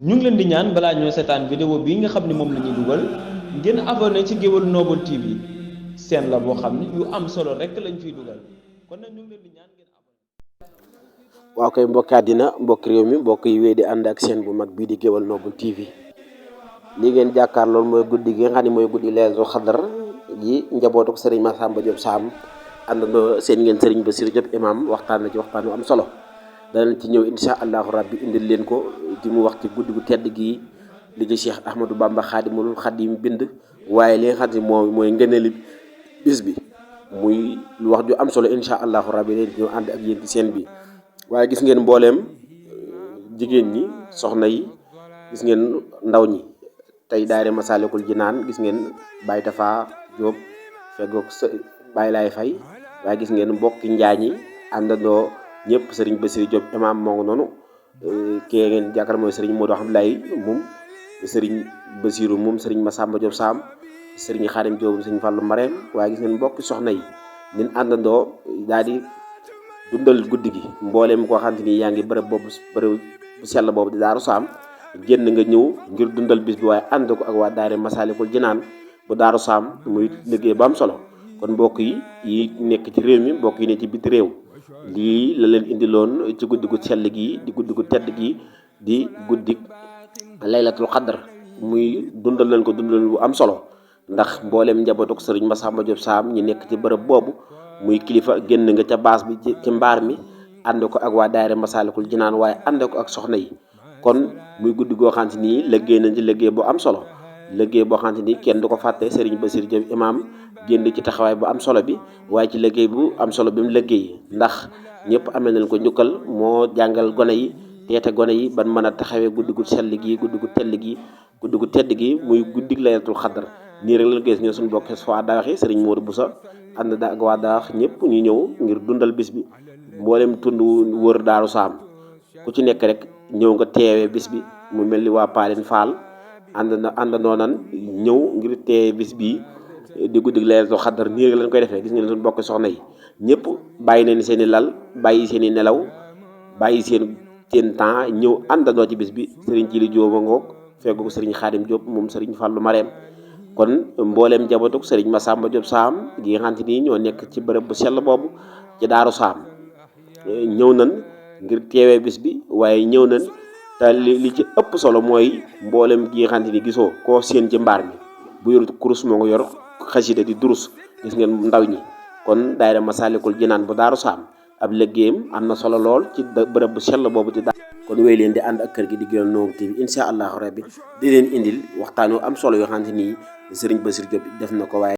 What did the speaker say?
ñu ngi leen di ñaan balaa ñoo seetaan vidéo bii nga xam ne moom la ñuy dugal ngeen abonné ci Gueweul Noble TV seen la boo xam ne yu am solo rek lañ fiy dugal kon nag ñu ngi leen di ñaan ngeen abonné. waaw kay mbokki àddina mbokk réew mi mbokk yi wéy di ànd ak seen bu mag bii di Gueweul Noble TV li ngeen jàkkaar loolu mooy guddi gi nga xam ne mooy guddi Laylatul Qadr gi njabootu sëriñ Massamba Diop Sam àndandoo seen ngeen sëriñ Bassirou Diop imam waxtaan na ci waxtaan wu am solo danañ ci ñëw insha allahu rabbi indil leen ko di mu wax ci guddi gu tedd gi li ci Cheikh Ahmadou Bamba Xaadimul Xaadim bind waaye li nga xam ne mooy ngëneeli bis bi muy lu wax ju am solo insha allahu rabbi leen ñëw ànd ak yéen ci seen bi waaye gis ngeen mbooleem jigéen ñi soxna yi gis ngeen ndaw ñi tey daayira Masaalikul Jinaan gis ngeen Baye Tafa Diop feggoog Baye Laay Fay waaye gis ngeen mbokki njaañ yi àndandoo ñëpp sëriñ Bassirou Diop imam moo ngi noonu kii ngeen jàkkaar mooy sëriñ Modou Abdoulaye moom sëriñ Bassirou moom sëriñ Massamba Diop Sam sëriñ Xaadim Diop sëriñ Fallou Marème waaye gis ngeen mbokki soxna yi nin àndandoo daal di dundal guddi gi mbooleem koo xam te ni yaa ngi bërëb bu sell boobu di Daaru Saam génn nga ñëw ngir dundal bis bi waaye ànd ko ak waa daayira Masaalikul Jinaan bu Daaru Saam muy liggéey ba am solo kon mbokk yi nekk ci réew mi mbokk yi ne ci biti réew lii la leen indiloon ci guddi gu sell gi di guddi gu tedd gi di guddi Laylatul Qadr muy dundal leen ko dundal bu am solo ndax mbooleem njabootuk sëriñ Massamba Diop Sam ñi nekk ci bërëb boobu muy kilifa génn nga ca baas bi ci mbaar mi ànd ko ak waa daayira Masaalikul Jinaan waaye ànd ko ak soxna yi kon muy guddi goo xamante ni liggéey nañ ci liggéey bu am solo liggéey boo xamante ni kenn du ko fàtte sëriñ Bassirou Diop imam génn ci taxawaay bu am solo bi waaye ci liggéey bu am solo bi mu liggéey ndax ñëpp amee nañ ko njukkal moo jàngal gone yi teete gone yi ban mën a taxawee guddi gu sell gi guddi gu tell gi guddi gu tedd gi muy guddi Laylatul Qadr nii rek la gis ne suñu bokk waa daawaxi sëriñ Modou Boussa ànd da ak waa daawax ñëpp ñu ñëw ngir dundal bis bi mboolem tund wër Daaru Saam ku ci nekk rek ñëw nga teewee bis bi mu mel ni waa Paaleen Fall àndandoo nan ñëw ngir teewee bis bii di guddi Laylatul Qadr nii rek lañ koy defee gis ngeen suñu bokk soxna yi ñëpp bàyyi nañ seen i lal bàyyi seen i nelaw bàyyi seen temps ñëw àndandoo ci bis bi sëriñ Jili Diop a ngoog feggu sëriñ Xaadim Diop moom sëriñ Fallou Marème kon mbooleem jabotuk sëriñ Massamba Diop Sam gi nga xamante ni ñoo nekk ci bërëb bu sell boobu ci Daaru Saam ñëw nañ ngir teewee bis bi waaye ñëw nañ te li ci ëpp solo mooy mbooleem gi nga xamante ni gisoo koo seen ci mbaar mi bu yor kurus moo nga yor xasida di durus gis ngeen ndaw ñi kon daayira Masaalikul Jinaan bu Daaru Saam ab liggéeyam am na solo lool ci bërëb bu sell boobu ci kon wéy leen di ànd ak kër gi di Gueweul Noble TV insha allahu rabbi di leen indil waxtaan wu am solo yoo xamante ni sëriñ Bassirou Diop def na ko waaye